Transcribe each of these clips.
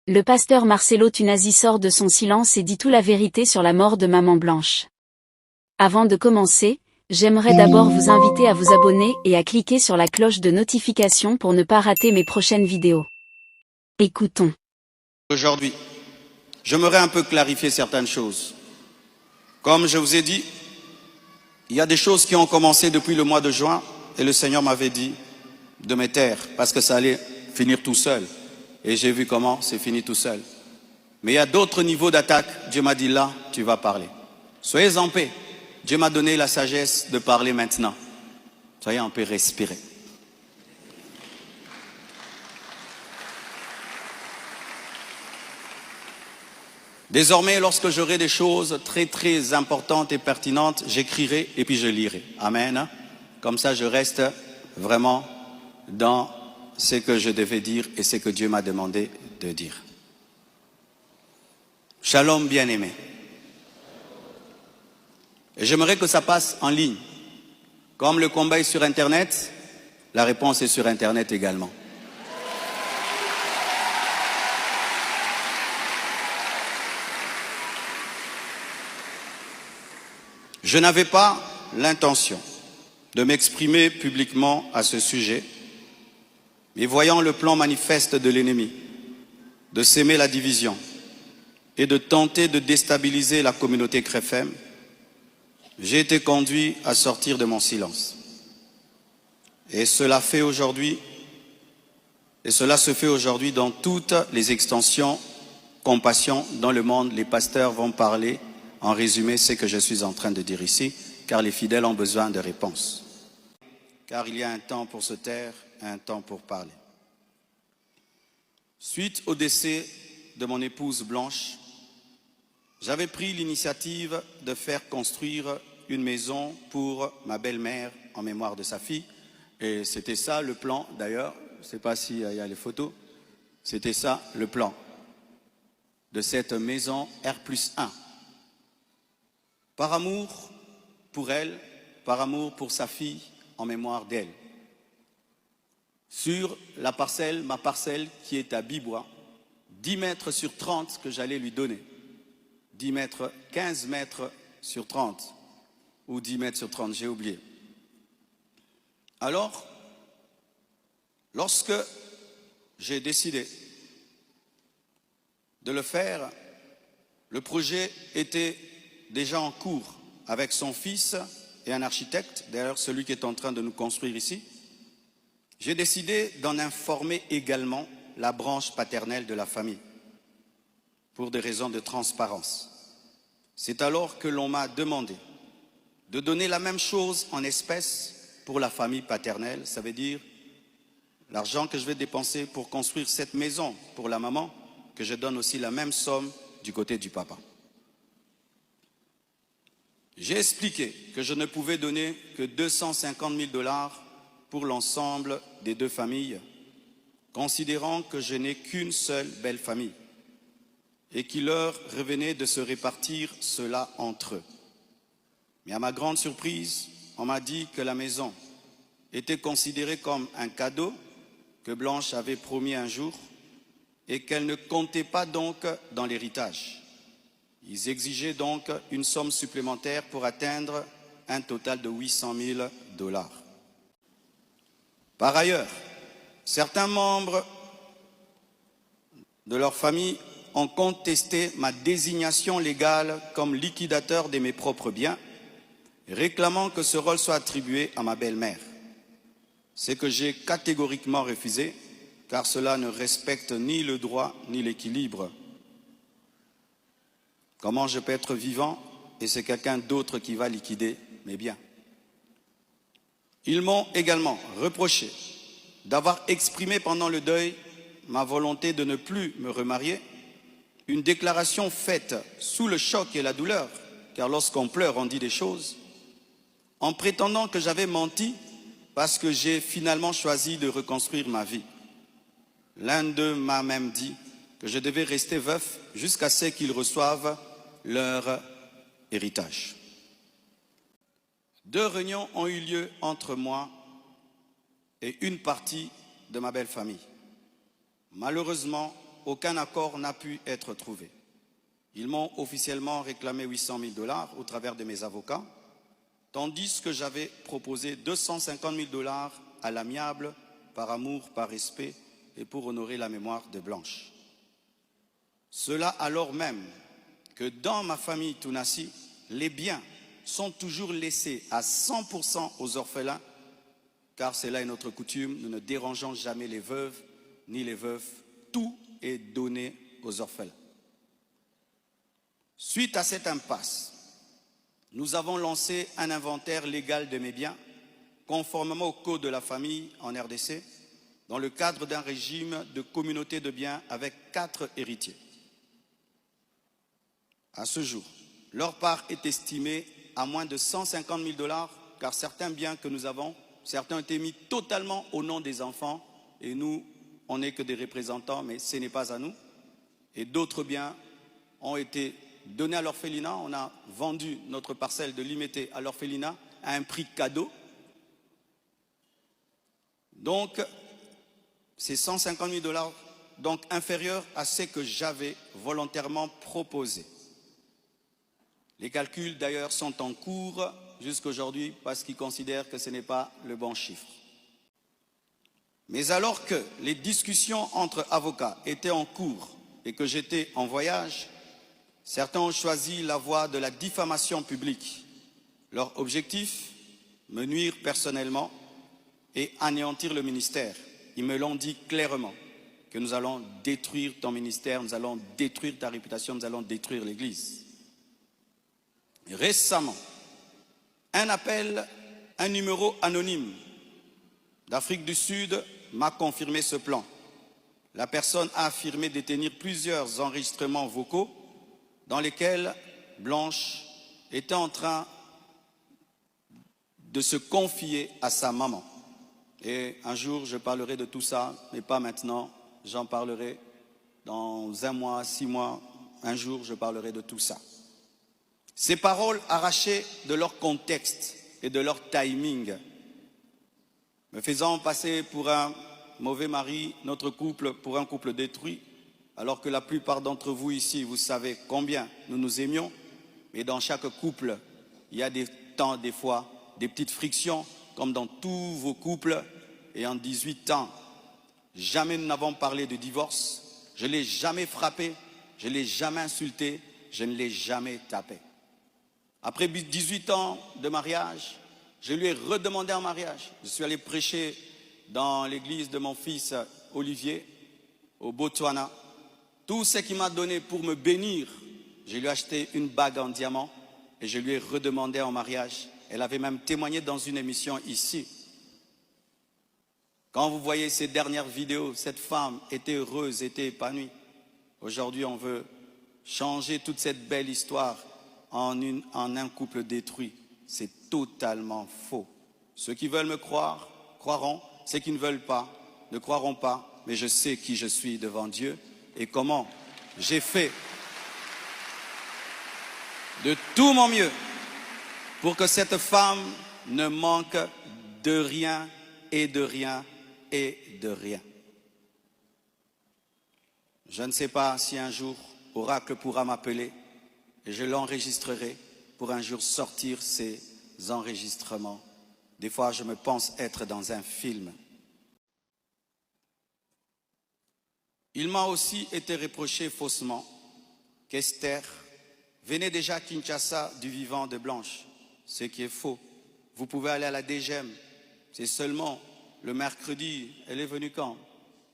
Le pasteur Marcelo Tunasi sort de son silence et dit toute la vérité sur la mort de Maman Blanche. Avant de commencer, j'aimerais d'abord vous inviter à vous abonner et à cliquer sur la cloche de notification pour ne pas rater mes prochaines vidéos. Écoutons. Aujourd'hui, j'aimerais un peu clarifier certaines choses. Comme je vous ai dit, il y a des choses qui ont commencé depuis le mois de juin et le Seigneur m'avait dit de me taire parce que ça allait finir tout seul. Et j'ai vu comment c'est fini tout seul. Mais il y a d'autres niveaux d'attaque. Dieu m'a dit là, tu vas parler. Soyez en paix. Dieu m'a donné la sagesse de parler maintenant. Soyez en paix, respirez. Désormais, lorsque j'aurai des choses très importantes et pertinentes, j'écrirai et puis je lirai. Amen. Comme ça, je reste vraiment dans ce que je devais dire et ce que Dieu m'a demandé de dire. Shalom, bien-aimé. Et j'aimerais que ça passe en ligne. Comme le combat est sur Internet, la réponse est sur Internet également. Je n'avais pas l'intention de m'exprimer publiquement à ce sujet, mais voyant le plan manifeste de l'ennemi, de s'aimer la division et de tenter de déstabiliser la communauté CREFEM, j'ai été conduit à sortir de mon silence. Et cela se fait aujourd'hui dans toutes les extensions compassion dans le monde. Les pasteurs vont parler en résumé ce que je suis en train de dire ici, car les fidèles ont besoin de réponses. Car il y a un temps pour se taire, un temps pour parler. Suite au décès de mon épouse Blanche, j'avais pris l'initiative de faire construire une maison pour ma belle-mère en mémoire de sa fille. Et c'était ça le plan, d'ailleurs, je ne sais pas s'il y a les photos, c'était ça le plan de cette maison R+1. Par amour pour elle, par amour pour sa fille, en mémoire d'elle. Sur la parcelle, ma parcelle qui est à Bibois, 10 mètres sur 30 que j'allais lui donner. 10 mètres, 15 mètres sur 30, ou 10 mètres sur 30, j'ai oublié. Alors, lorsque j'ai décidé de le faire, le projet était déjà en cours avec son fils et un architecte, d'ailleurs celui qui est en train de nous construire ici. J'ai décidé d'en informer également la branche paternelle de la famille, pour des raisons de transparence. C'est alors que l'on m'a demandé de donner la même chose en espèces pour la famille paternelle, ça veut dire l'argent que je vais dépenser pour construire cette maison pour la maman, que je donne aussi la même somme du côté du papa. J'ai expliqué que je ne pouvais donner que 250 000 $ pour l'ensemble des deux familles, considérant que je n'ai qu'une seule belle famille et qu'il leur revenait de se répartir cela entre eux. Mais à ma grande surprise, on m'a dit que la maison était considérée comme un cadeau que Blanche avait promis un jour et qu'elle ne comptait pas donc dans l'héritage. Ils exigeaient donc une somme supplémentaire pour atteindre un total de 800 000 $. Par ailleurs, certains membres de leur famille ont contesté ma désignation légale comme liquidateur de mes propres biens, réclamant que ce rôle soit attribué à ma belle-mère. Ce que j'ai catégoriquement refusé, car cela ne respecte ni le droit ni l'équilibre. Comment je peux être vivant et c'est quelqu'un d'autre qui va liquider mes biens? Ils m'ont également reproché d'avoir exprimé pendant le deuil ma volonté de ne plus me remarier, une déclaration faite sous le choc et la douleur, car lorsqu'on pleure, on dit des choses, en prétendant que j'avais menti parce que j'ai finalement choisi de reconstruire ma vie. L'un d'eux m'a même dit que je devais rester veuf jusqu'à ce qu'ils reçoivent leur héritage. 2 réunions ont eu lieu entre moi et une partie de ma belle famille. Malheureusement, aucun accord n'a pu être trouvé. Ils m'ont officiellement réclamé 800 000 $ au travers de mes avocats, tandis que j'avais proposé 250 000 $ à l'amiable, par amour, par respect et pour honorer la mémoire de Blanche. Cela alors même que dans ma famille Tounassi, les biens sont toujours laissés à 100% aux orphelins, car c'est là notre coutume, nous ne dérangeons jamais les veuves ni les veufs, tout est donné aux orphelins. Suite à cette impasse, nous avons lancé un inventaire légal de mes biens, conformément au code de la famille en RDC, dans le cadre d'un régime de communauté de biens avec 4 héritiers. À ce jour, leur part est estimée à moins de 150 000 $, car certains biens que nous avons, certains ont été mis totalement au nom des enfants, et nous, on n'est que des représentants, mais ce n'est pas à nous. Et d'autres biens ont été donnés à l'orphelinat. On a vendu notre parcelle de Limété à l'orphelinat à un prix cadeau. Donc, c'est 150 000 $, donc inférieur à ce que j'avais volontairement proposé. Les calculs d'ailleurs sont en cours jusqu'à aujourd'hui parce qu'ils considèrent que ce n'est pas le bon chiffre. Mais alors que les discussions entre avocats étaient en cours et que j'étais en voyage, certains ont choisi la voie de la diffamation publique. Leur objectif, me nuire personnellement et anéantir le ministère. Ils me l'ont dit clairement, que nous allons détruire ton ministère, nous allons détruire ta réputation, nous allons détruire l'Église. Récemment, un numéro anonyme d'Afrique du Sud m'a confirmé ce plan. La personne a affirmé détenir plusieurs enregistrements vocaux dans lesquels Blanche était en train de se confier à sa maman. Et un jour, je parlerai de tout ça, mais pas maintenant. J'en parlerai dans 1 mois, 6 mois. Un jour, je parlerai de tout ça. Ces paroles arrachées de leur contexte et de leur timing, me faisant passer pour un mauvais mari, notre couple pour un couple détruit, alors que la plupart d'entre vous ici, vous savez combien nous nous aimions, mais dans chaque couple, il y a des temps, des fois, des petites frictions, comme dans tous vos couples. Et en 18 ans, jamais nous n'avons parlé de divorce, je ne l'ai jamais frappé, je ne l'ai jamais insulté, je ne l'ai jamais tapé. Après 18 ans de mariage, je lui ai redemandé en mariage. Je suis allé prêcher dans l'église de mon fils Olivier, au Botswana. Tout ce qu'il m'a donné pour me bénir, je lui ai acheté une bague en diamant et je lui ai redemandé en mariage. Elle avait même témoigné dans une émission ici. Quand vous voyez ces dernières vidéos, cette femme était heureuse, était épanouie. Aujourd'hui, on veut changer toute cette belle histoire en un couple détruit. C'est totalement faux. Ceux qui veulent me croire, croiront. Ceux qui ne veulent pas, ne croiront pas. Mais je sais qui je suis devant Dieu et comment j'ai fait de tout mon mieux pour que cette femme ne manque de rien et de rien et de rien. Je ne sais pas si un jour Oracle pourra m'appeler et je l'enregistrerai pour un jour sortir ces enregistrements. Des fois, je me pense être dans un film. Il m'a aussi été reproché faussement qu'Esther venait déjà à Kinshasa du vivant de Blanche, ce qui est faux. Vous pouvez aller à la DGM, c'est seulement le mercredi. Elle est venue quand?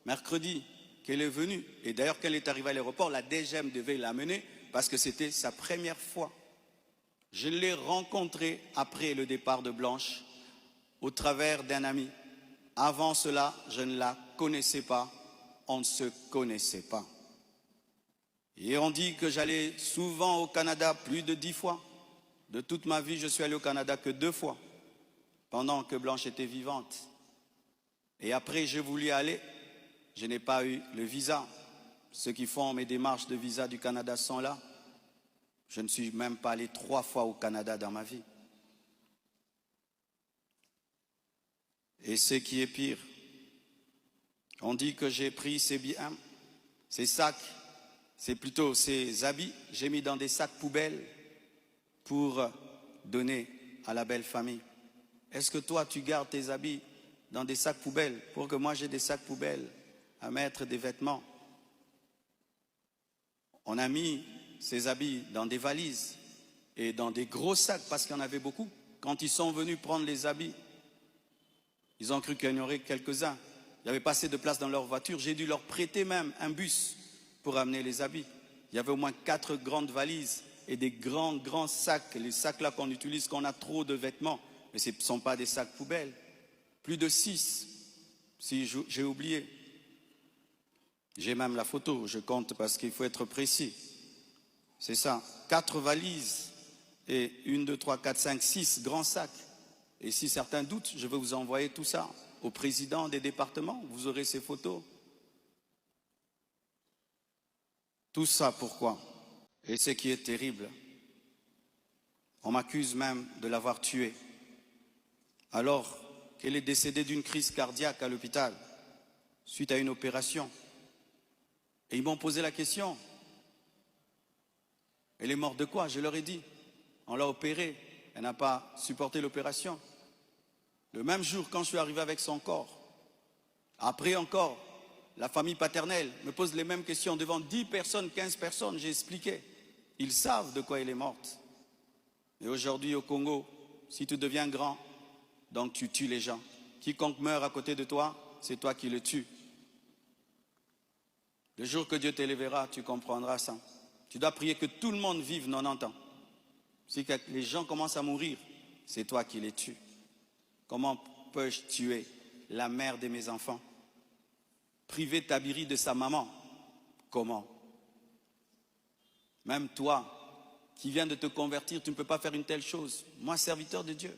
Mercredi qu'elle est venue. Et d'ailleurs, quand elle est arrivée à l'aéroport, la DGM devait l'amener parce que c'était sa première fois. Je l'ai rencontrée après le départ de Blanche au travers d'un ami. Avant cela, je ne la connaissais pas. On ne se connaissait pas. Et on dit que j'allais souvent au Canada, plus de 10 fois. De toute ma vie, je suis allé au Canada que 2 fois, pendant que Blanche était vivante. Et après, j'ai voulu aller, je n'ai pas eu le visa. Ceux qui font mes démarches de visa du Canada sont là. Je ne suis même pas allé 3 fois au Canada dans ma vie. Et ce qui est pire, on dit que j'ai pris ces biens Ces sacs, c'est plutôt ces habits, j'ai mis dans des sacs poubelles pour donner à la belle famille. Est-ce que toi, tu gardes tes habits dans des sacs poubelles pour que moi j'ai des sacs poubelles à mettre des vêtements? On a mis ces habits dans des valises et dans des gros sacs parce qu'il y en avait beaucoup. Quand ils sont venus prendre les habits, ils ont cru qu'il y en aurait quelques-uns. Il n'y avait pas assez de place dans leur voiture. J'ai dû leur prêter même un bus pour amener les habits. Il y avait au moins 4 grandes valises et des grands sacs. Les sacs là qu'on utilise quand on a trop de vêtements. Mais ce ne sont pas des sacs poubelles. Plus de 6, si j'ai oublié. J'ai même la photo, je compte parce qu'il faut être précis. C'est ça, 4 valises et 1, 2, 3, 4, 5, 6 grands sacs. Et si certains doutent, je vais vous envoyer tout ça au président des départements. Vous aurez ces photos. Tout ça pourquoi? Et ce qui est terrible, on m'accuse même de l'avoir tué. Alors qu'elle est décédée d'une crise cardiaque à l'hôpital suite à une opération. Et ils m'ont posé la question. Elle est morte de quoi? Je leur ai dit. On l'a opérée. Elle n'a pas supporté l'opération. Le même jour, quand je suis arrivé avec son corps, après encore, la famille paternelle me pose les mêmes questions devant 10 personnes, 15 personnes. J'ai expliqué. Ils savent de quoi elle est morte. Et aujourd'hui, au Congo, si tu deviens grand, donc tu tues les gens. Quiconque meurt à côté de toi, c'est toi qui le tues. Le jour que Dieu t'élèvera, tu comprendras ça. Tu dois prier que tout le monde vive 90 ans. Si les gens commencent à mourir, c'est toi qui les tues. Comment peux-je tuer la mère de mes enfants? Priver Tabiri de sa maman? Comment? Même toi, qui viens de te convertir, tu ne peux pas faire une telle chose. Moi, serviteur de Dieu.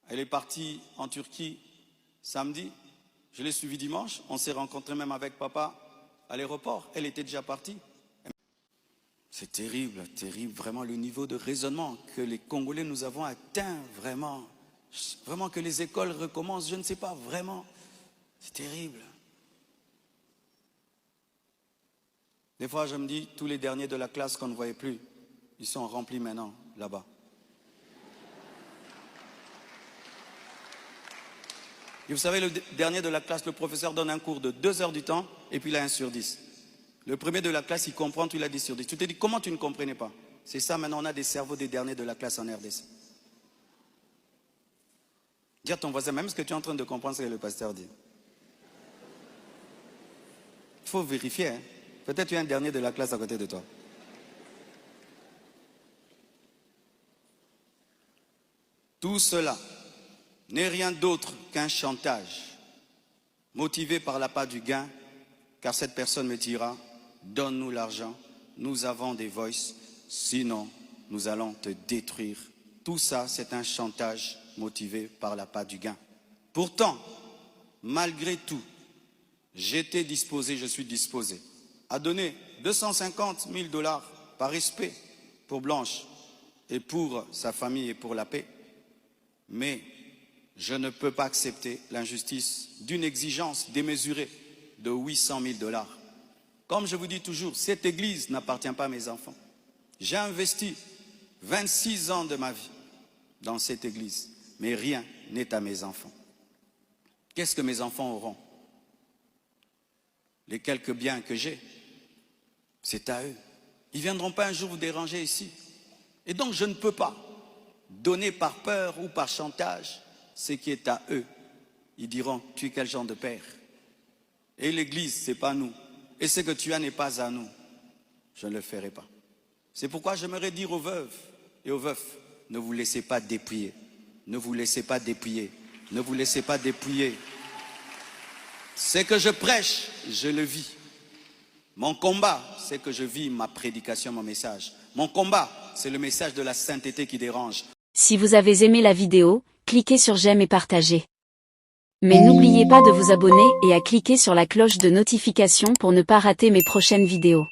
Elle est partie en Turquie samedi. Je l'ai suivie dimanche. On s'est rencontrés même avec papa à l'aéroport. Elle était déjà partie. C'est terrible, terrible, vraiment le niveau de raisonnement que les Congolais nous avons atteint, vraiment. Vraiment que les écoles recommencent, je ne sais pas, vraiment. C'est terrible. Des fois, je me dis, tous les derniers de la classe qu'on ne voyait plus, ils sont remplis maintenant, là-bas. Et vous savez, le dernier de la classe, le professeur donne un cours de 2 heures du temps, et puis il a 1 sur 10. Le premier de la classe, il comprend, tu l'as 10 sur 10. Tu te dis, comment tu ne comprenais pas? C'est ça, maintenant, on a des cerveaux des derniers de la classe en RDC. Dis à ton voisin, même ce que tu es en train de comprendre, ce que le pasteur dit. Il faut vérifier, hein. Peut-être tu es un dernier de la classe à côté de toi. Tout cela n'est rien d'autre qu'un chantage, motivé par l'appât du gain, car cette personne me dira, donne-nous l'argent, nous avons des voices, sinon nous allons te détruire. Tout ça, c'est un chantage motivé par l'appât du gain. Pourtant, malgré tout, j'étais disposé, je suis disposé à donner 250 000 $ par respect pour Blanche et pour sa famille et pour la paix. Mais je ne peux pas accepter l'injustice d'une exigence démesurée de 800 000 $. Comme je vous dis toujours, cette église n'appartient pas à mes enfants. J'ai investi 26 ans de ma vie dans cette église, mais rien n'est à mes enfants. Qu'est-ce que mes enfants auront? Les quelques biens que j'ai, c'est à eux. Ils ne viendront pas un jour vous déranger ici. Et donc je ne peux pas donner par peur ou par chantage ce qui est à eux. Ils diront, tu es quel genre de père? Et l'église, ce n'est pas nous. Et ce que tu as n'est pas à nous. Je ne le ferai pas. C'est pourquoi j'aimerais dire aux veuves et aux veufs, ne vous laissez pas dépouiller. Ne vous laissez pas dépouiller. Ne vous laissez pas dépouiller. Ce que je prêche, je le vis. Mon combat, c'est que je vis ma prédication, mon message. Mon combat, c'est le message de la sainteté qui dérange. Si vous avez aimé la vidéo, cliquez sur j'aime et partagez. Mais n'oubliez pas de vous abonner et à cliquer sur la cloche de notification pour ne pas rater mes prochaines vidéos.